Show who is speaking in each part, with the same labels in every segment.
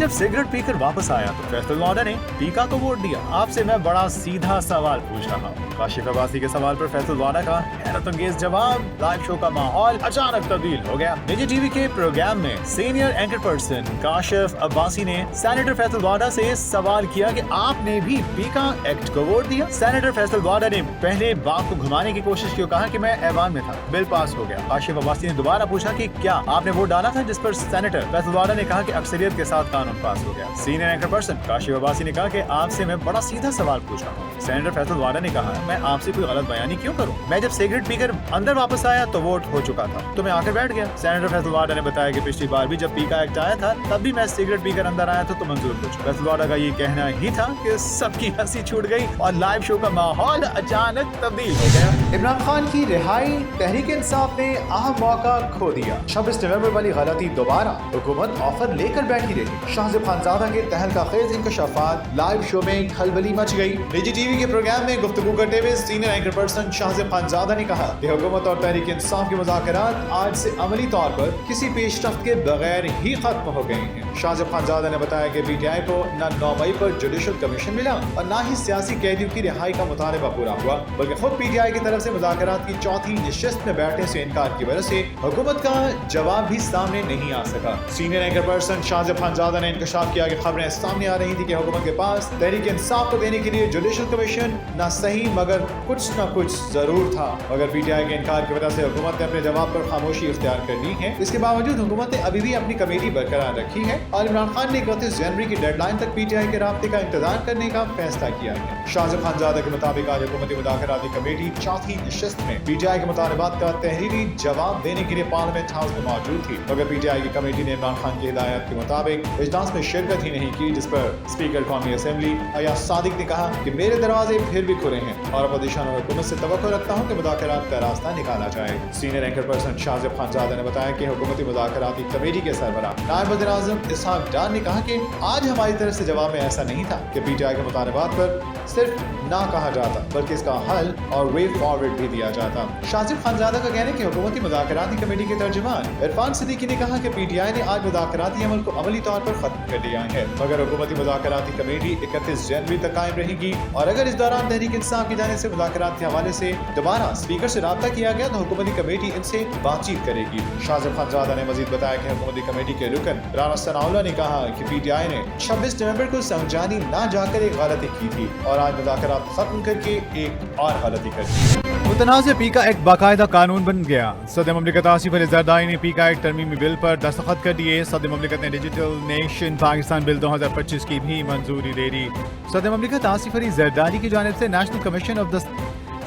Speaker 1: जब सिगरेट पीकर वापस आया तो फैसल लौंडा ने पीका को वोट दिया। आपसे मैं बड़ा सीधा सवाल पूछ रहा हूँ। काशिफ अब्बासी के सवाल पर फैसल लौंडा का हैरत अंगेज जवाब। लाइव शो का माहौल अचानक तब्दील हो गया। निजी टीवी के प्रोग्राम में senior anchor person Kashif Abbasi ने सेनेटर फैसल लौंडा से सवाल किया कि आपने भी पीका एक्ट को वोट दिया। सेनेटर फैसल लौंडा ने पहले बात को घुमाने की कोशिश की, कहा कि मैं ऐवान में था, बिल पास हो गया। काशिफ अब्बासी ने दोबारा पूछा कि क्या आपने वोट डाला था, जिस पर सेनेटर फैसल लौंडा ने कहा कि अक्सरियत के साथ कानून पास हो गया। Senior anchor person Kashif Abbasi ने कहा कि आपसे मैं बड़ा सीधा सवाल पूछ रहा हूँ। सेनेटर फैसल लौंडा ने कहा मैं आपसे कोई गलत बयानी क्यों करूं? मैं जब सिगरेट पीकर अंदर वापस आया तो वोट हो चुका था, तो मैं आकर बैठ गया। सेनेटर फैसल लौंडा ने बताया कि पिछली बार भी जब पीका एक्ट आया था तब भी मैं सिगरेट पीकर अंदर आया था तो मंजूर हो चुका। फैसल लौंडा का ये कहना ही था कि सबकी हंसी छूट गई और लाइव शो का माहौल अचानक तब्दील हो गया। इमरान खान की रिहाई, तहरीक इंसाफ ने अहम मौका खो दिया। 26 नवंबर वाली गलती दोबारा, हुकूमत ऑफर लेकर बैठी रही। शाहज़ेब खानज़ादा के तहलका खेज इंकशाफात, लाइव शो में खलबली मच गई। निजी टीवी के प्रोग्राम में गुफ्तगू करते हुए senior anchor person Shahzeb Khanzada ने कहा कि हुकूमत और तहरीक इंसाफ के मुज़ाकरात आज से अमली तौर पर किसी पेशरफ्त के बगैर ही खत्म हो गए हैं। शाहज़ेब खानज़ादा ने बताया कि पीटीआई को न 9 मई पर जुडिशल कमीशन मिला और न ही सियासी कैदियों की रिहाई का मुतालबा पूरा हुआ, बल्कि खुद पीटीआई की तरफ से मुज़ाकरात की चौथी नशिस्त में बैठने से इनकार की वजह से हुकूमत का जवाब भी सामने नहीं आ सका। Senior anchor person Shahzeb Khanzada ने इंकशाफ किया कि खबरें सामने आ रही थी कि हुकूमत के पास तहरीक इंसाफ को देने के लिए जुडिशल कमीशन न सही मगर कुछ न कुछ जरूर था, मगर पीटीआई के इनकार की वजह से हुकूमत ने अपने जवाब पर खामोशी इख्तियार कर ली है। इसके बावजूद हुकूमत ने अभी भी अपनी कमेटी बरकरार रखी है और इमरान खान ने 31 जनवरी की डेडलाइन तक पीटीआई के राब्ते का इंतजार करने का फैसला किया है। शाहज़ेब खानज़ादा के मुताबिक आज हुकूमती मुज़ाकराती कमेटी चौथी नशिस्त में पीटीआई के मुतालबात का तहरीरी जवाब देने के लिए पार्लियामेंट हाउस में मौजूद थी, मगर पीटीआई की कमेटी ने इमरान खान की हिदायत के मुताबिक इजलास में शिरकत ही नहीं की, जिस पर स्पीकर कौमी असेंबली अयाज सादिक ने कहा कि मेरे दरवाजे फिर भी खुले हैं और अपोजिशन और हुकूमत से तवक्को रखता हूं कि मुज़ाकरात का रास्ता निकाला जाए। Senior anchor person Shahzeb Khanzada ने बताया कि हुकूमती मुज़ाकराती कमेटी के सरबराह नायब वज़ीर-ए-आज़म इसहाक डार ने कहा कि आज हमारी तरफ से जवाब में ऐसा नहीं था कि पीटीआई के मुतालबात पर सिर्फ ना कहा जाता, बल्कि इसका हल और वे फॉरवर्ड भी दिया जाता। शाहज़ेब खानज़ादा का कहना है कि हुकूमती मुज़ाकराती कमेटी के तर्जुमान इरफान सिद्दीकी ने कहा कि पीटीआई ने आज मुज़ाकराती अमल को अमली तौर पर खत्म कर दिया है, मगर हुकूमती मुज़ाकराती कमेटी 31 जनवरी तक कायम रहेगी और अगर इस दौरान तहरीक इंसाफ की जानिब से मुज़ाकरात के हवाले से दोबारा स्पीकर से राब्ता किया गया तो हुकूमती कमेटी इनसे बातचीत करेगी। शाहज़ेब खानज़ादा ने मज़ीद बताया कि हुकूमती कमेटी के रुकन राना सनाउल्लाह ने कहा कि पीटीआई ने 26 नवंबर को समझानी ना जाकर एक गलती की थी और आज मुज़ाकरात खत्म करके एक और गलती कर दी। मुतनाज़ पीका एक्ट बाकायदा कानून बन गया। सदर ममलिकत आसिफ अली ज़रदारी ने पीका एक्ट तरमीमी बिल पर दस्तखत कर दिए। सदर ममलिकत ने डिजिटल नेशन पाकिस्तान बिल 2025 की भी मंजूरी दे दी। सदर ममलिकत आसिफ अली ज़रदारी की जानिब से National Commission of the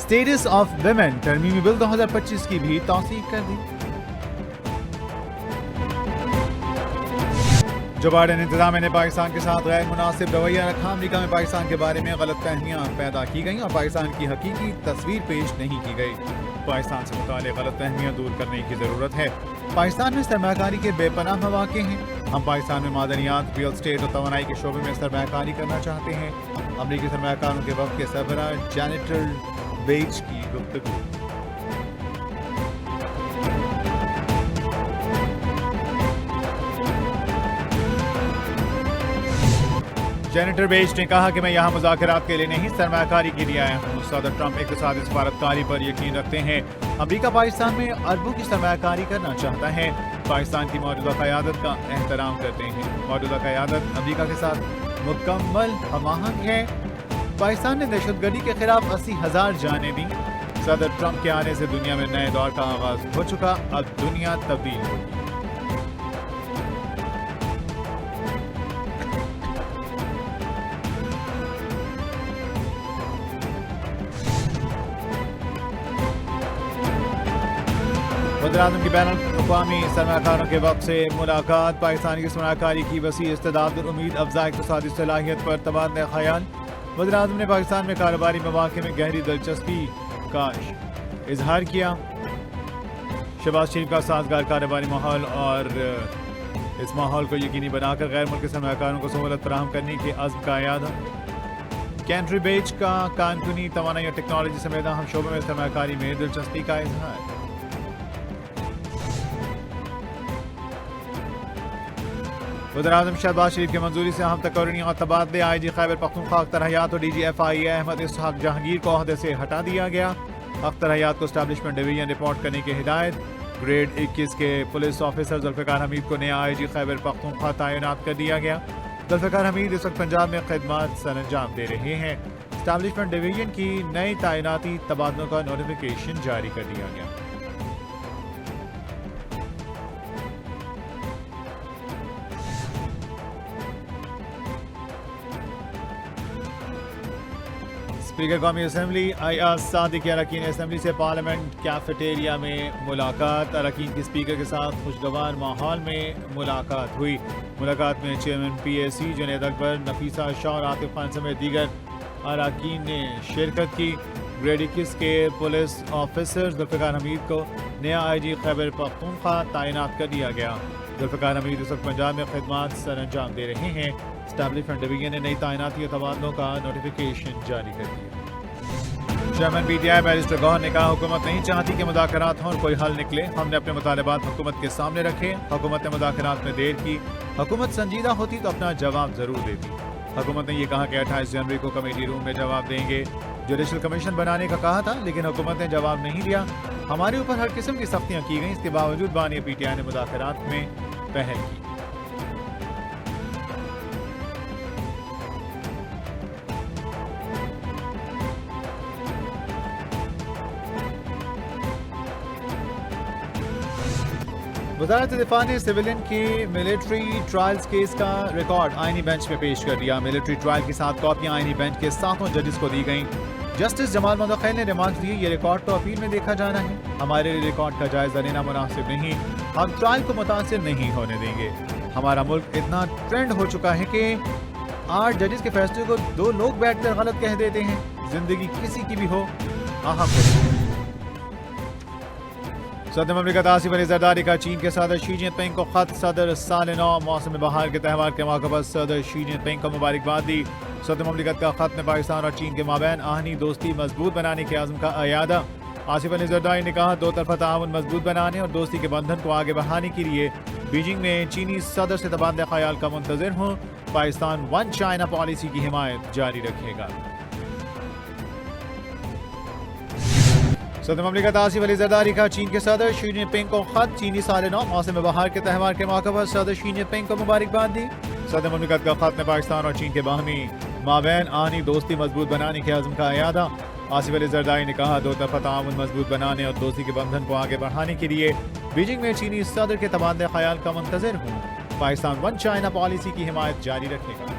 Speaker 1: Status of Women तरमीमी बिल 2025 की भी तौसीक कर दी। जो बाइडेन इंतजामिया ने पाकिस्तान के साथ गैर मुनासिब रवैया रखा, अमरीका में पाकिस्तान के बारे में गलत फहमियाँ पैदा की गई और पाकिस्तान की हकीकी तस्वीर पेश नहीं की गई। पाकिस्तान से मुताल्लिक़ गलत फहमियाँ दूर करने की ज़रूरत है। पाकिस्तान में सरमायाकारी के बेपनाह मौक़े हैं। हम पाकिस्तान में मादनियात, रियल स्टेट और तवानाई के शोबे में सरमायाकारी करना चाहते हैं। अमरीकी सरमायाकारों के वफ़द के सरबराह जैनेटर बेज की गुफ्तगू। जेनेटर बेज ने कहा कि मैं यहाँ मुज़ाकरात के लिए नहीं सरमायाकारी के लिए आया हूँ। सदर ट्रंप इक़्तिसादी सफारतकारी पर यकीन रखते हैं। अमरीका पाकिस्तान में अरबों की सरमायाकारी करना चाहता है। पाकिस्तान की मौजूदा क़यादत का एहतराम करते हैं। मौजूदा क़यादत अमरीका के साथ मुकम्मल हमाहंग है। पाकिस्तान ने दहशतगर्दी के खिलाफ 80,000 जानें दी। सदर ट्रंप के आने से दुनिया में नए दौर का आगाज हो चुका, अब दुनिया तब्दील होगी। वज़ीर-ए-आज़म की बैनुल-अक़वामी सरमायाकारों के वक्त से मुलाकात। पाकिस्तान की सरमायाकारी की वसी इस्तेदाद और उम्मीद अफ़ज़ा इक़्तिसादी सलाहियत पर तबादला ख़याल। वज़ीर-ए-आज़म ने पाकिस्तान में कारोबारी मौक़े में गहरी दिलचस्पी का इजहार किया। शहबाज शरीफ का साज़गार कारोबारी माहौल और इस माहौल को यकीनी बनाकर गैर मुल्की सरमायाकारों को सहूलत फराहम करने के अज़्म का याद। कैंट्री बेच का कानूनी तवानाई और टेक्नोलॉजी समेत अहम शोबे में सरमायाकारी में दिलचस्पी का इजहार। वज़ीर-ए-आज़म शहबाज शरीफ की मंजूरी से अहम तकरीरी और तबादले। IG खैबर पख्तूनख्वा अख्तर हयात और DG FIA अहमद इसहाक जहांगीर को ओहदे से हटा दिया गया। अख्तर हयात को एस्टैब्लिशमेंट डिवीजन रिपोर्ट करने की हिदायत। ग्रेड 21 के पुलिस ऑफिसर जुल्फ़िकार हमीद को नया IG खैबर पख्तूनख्वा तैनात कर दिया गया। जुल्फ़िकार हमीद इस वक्त पंजाब में खिदमत सरअंजाम दे रहे हैं। एस्टैब्लिशमेंट डिवीजन की नई तैनाती तबादलों का नोटिफिकेशन जारी कर दिया गया। स्पीकर कौमी असम्बली अयाज सादिक की अरकान असम्बली से पार्लियामेंट कैफेटेरिया में मुलाकात। अरकान की स्पीकर के साथ खुशगवार माहौल में मुलाकात हुई। मुलाकात में चेयरमैन PAC जुनैद अकबर, नफीसा शाह और आतिफ खान समेत दीगर अरकान ने शिरकत की। ग्रेड 21 के पुलिस ऑफिसर जुल्फ़िकार हमीद को नया IG खैबर पख्तूनख्वा तैनात कर दिया गया। जुल्फ़िकार हमीद इस वक्त पंजाब में खिदमत सरअंजाम दे रहे हैं। एस्टैब्लिशमेंट डिवीजन ने नई तैनाती और तबादलों का नोटिफिकेशन जारी कर दिया। चेयरमैन PTI बैरिस्टर गौहर ने कहा, हुकूमत नहीं चाहती कि मुज़ाकरात हों और कोई हल निकले। हमने अपने मुतालबात हुकूमत के सामने रखे। हुकूमत ने मुज़ाकरात में देर की। हुकूमत संजीदा होती तो अपना जवाब जरूर देती। हुकूमत ने यह कहा कि 28 जनवरी को कमेटी रूम में जवाब देंगे। जुडिशल कमीशन बनाने का कहा था, लेकिन हुकूमत ने जवाब नहीं दिया। हमारे ऊपर हर किस्म की सख्तियाँ की गई। इसके बावजूद बानी PTI ने मुज़ाकरात में पहल की। वज़ारत दिफा ने सिविलियन के मिलिट्री ट्रायल्स केस का रिकॉर्ड आईनी बेंच में पेश कर दिया। मिलिट्री ट्रायल की 7 कॉपियां आईनी बेंच के 7 जजेस को दी गईं। जस्टिस जमाल मुदख्खल ने रिमार्क दिए, ये रिकॉर्ड तो अपील में देखा जाना है। हमारे लिए रिकॉर्ड का जायजा लेना मुनासिब नहीं। हम ट्रायल को मुतासिर नहीं होने देंगे। हमारा मुल्क इतना ट्रेंड हो चुका है कि 8 जजेस के फैसले को 2 लोग बैठकर गलत कह देते हैं। जिंदगी किसी की भी हो, अहम हो। सदर ममलिकत आसिफ अली जरदारी का चीन के सदर शी जिनपिंग को खत। सदर साल नौ मौसम बहार के त्यौहार के मौके पर सदर शी जिनपिंग को मुबारकबाद दी। सदर ममलिकत का खत में पाकिस्तान और चीन के माबैन आहनी दोस्ती मजबूत बनाने के आज़म का अयादा। आसिफ अली जरदारी ने कहा, 2 तरफा ताउन मजबूत बनाने और दोस्ती के बंधन को आगे बढ़ाने के लिए बीजिंग में चीनी सदर से तबादला ख्याल का मुंतज़िर हूँ। पाकिस्तान वन चाइना पॉलिसी की हिमायत जारी रखेगा। सदर ममलिकत आसिफ अली जरदारी का चीन के सदर शी जिनपिंग को खत। चीनी साल नौ मौसम बहार के त्यौहार के मौके पर सदर शी जिनपिंग को मुबारकबाद दी। सदर ममलिकत का खत में पाकिस्तान और चीन के बाहमी माबैन आहनी दोस्ती मजबूत बनाने के आज़म का अयादा। आसिफ अली जरदारी ने कहा, 2 तरफा ताउन मजबूत बनाने और दोस्ती के बंधन को आगे बढ़ाने के लिए बीजिंग में चीनी सदर के तबादला ख्याल का मुंतज़िर हूँ। पाकिस्तान वन चाइना पॉलिसी की हिमायत जारी रखेगा।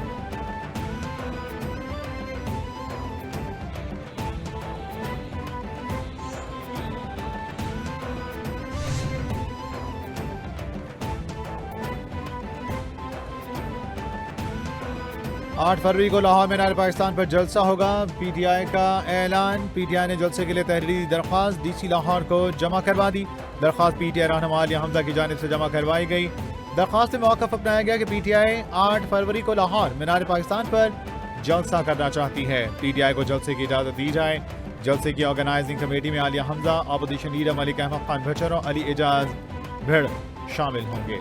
Speaker 1: आठ फरवरी को लाहौर में नारे पाकिस्तान पर जलसा होगा। PTI का ऐलान। PTI ने जलसे के लिए तहरीरी दरख्वास्त DC लाहौर को जमा करवा दी। दरख्वास्त PTI रहनुमा आलिया हमजा की जानिब से जमा करवाई गई। दरख्वास्त में मौक़िफ़ अपनाया गया कि PTI 8 फरवरी को लाहौर में नारे पाकिस्तान पर जलसा करना चाहती है। PTI को जलसे की इजाज़त दी जाए। जलसे की ऑर्गेनाइजिंग कमेटी में आलिया हमजा, अपोजिशन लीडर मलिक अहमद खान भचर और अली एजाज भिड़ शामिल होंगे।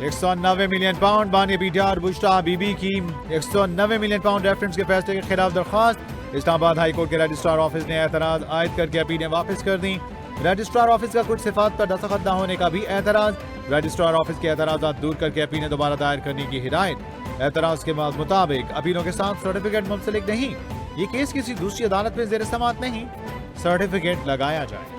Speaker 1: £190 मिलियन बानी PTI और बुशरा बीबी की £190 मिलियन रेफरेंस के फैसले के खिलाफ दरख्वास्त। इस्लामाबाद हाई कोर्ट के रजिस्ट्रार ऑफिस ने एतराज आयद करके अपीलें वापस कर दी। रजिस्ट्रार ऑफिस का कुछ सिफात पर दस्तखत न होने का भी एतराज। रजिस्ट्रार ऑफिस के एतराज़ात दूर करके अपीलें दोबारा दायर करने की हिदायत। एतराज के मुताबिक अपीलों के साथ सर्टिफिकेट मुंसलिक नहीं। ये केस किसी दूसरी अदालत में ज़ेर समाअत नहीं। सर्टिफिकेट लगाया जाए।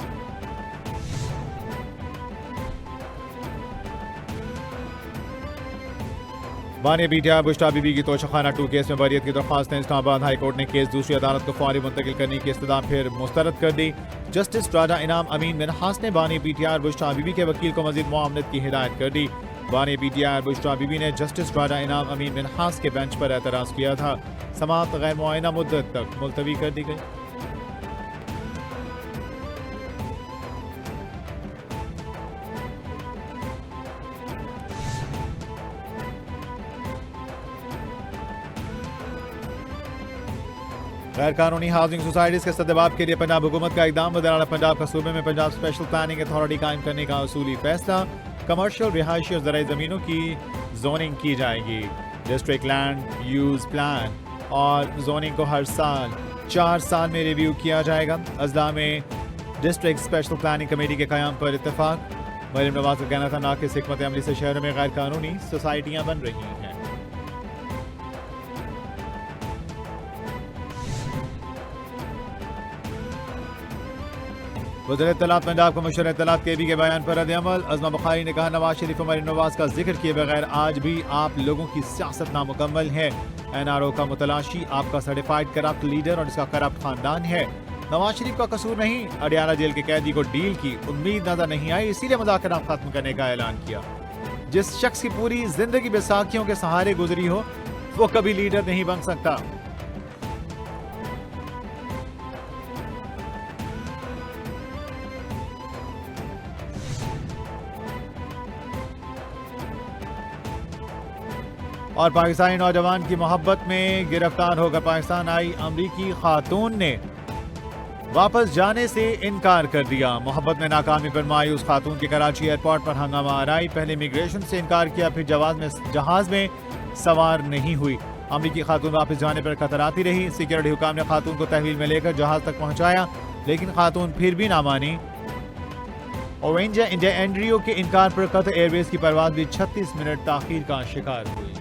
Speaker 1: बानी PTI बुशरा बीबी की तोशाखाना 2 केस में बरियत की दरख्वास्त है। इस्लामाबाद हाई कोर्ट ने केस दूसरी अदालत को फौरी मुंतकिल करने की इस्तदा फिर मुस्तरद कर दी। जस्टिस राजा इनाम अमीन मिनहास ने बानी PTI और बुशरा बीबी के वकील को मजीद मुआवनत की हिदायत कर दी। बानी PTI और बुशरा बीबी ने जस्टिस राजा इनाम अमीन मिनहास के बेंच पर एतराज़ किया था। समाअत गैर मुआयना मुद्दत तक मुलतवी कर दी गई। गैर कानूनी हाउसिंग सोसाइटीज के सद्दबाब के लिए पंजाब हुकूमत का इकदाम। वज़ीर-ए-आला पंजाब का सूबे में पंजाब स्पेशल प्लानिंग अथॉरिटी कायम करने का उसूली फैसला। कमर्शियल, रिहायशी और ज़राई ज़मीनों की जोनिंग की जाएगी। डिस्ट्रिक्ट लैंड यूज प्लान और जोनिंग को हर साल 4 साल में रिव्यू किया जाएगा। अजला में डिस्ट्रिक्ट स्पेशल प्लानिंग कमेटी के क़याम पर इत्तेफाक। मरीम नवाज का कहना था नाक़िस हिकमत अमली से शहरों में गैर कानूनी सोसाइटियाँ बन रही हैं। वज़ीर इत्तलात पंजाब कमिश्नर इत्तलात केबी के बयान पर रद्द-ए-अमल। अज़मा बुखारी ने कहा नवाज शरीफ और मरीम नवाज का जिक्र किए बगैर आज भी आप लोगों की सियासत नामुकम्मल है। NRO का मुतलाशी आपका सर्टिफाइड करप्ट लीडर और इसका करप्ट खानदान है। नवाज शरीफ का कसूर नहीं, अडियाला जेल के कैदी को डील की उम्मीद नजर नहीं आई, इसीलिए मुज़ाकरात खत्म करने का ऐलान किया। जिस शख्स की पूरी जिंदगी बैसाखियों के सहारे गुजरी हो वो कभी लीडर नहीं बन सकता। और पाकिस्तानी नौजवान की मोहब्बत में गिरफ्तार होकर पाकिस्तान आई अमरीकी खातून ने वापस जाने से इनकार कर दिया। मोहब्बत में नाकामी पर मायूस खातून की कराची एयरपोर्ट पर हंगामा आराई। पहले इमिग्रेशन से इनकार किया, फिर जहाज में सवार नहीं हुई। अमरीकी खातून वापस जाने पर कतराती रही। सिक्योरिटी हुकाम ने खातून को तहवील में लेकर जहाज तक पहुंचाया, लेकिन खातून फिर भी ना मानी। और इंडिया एंड्रियो के इनकार पर कतर एयरवेज की परवाज भी 36 मिनट ताखीर का शिकार हुई।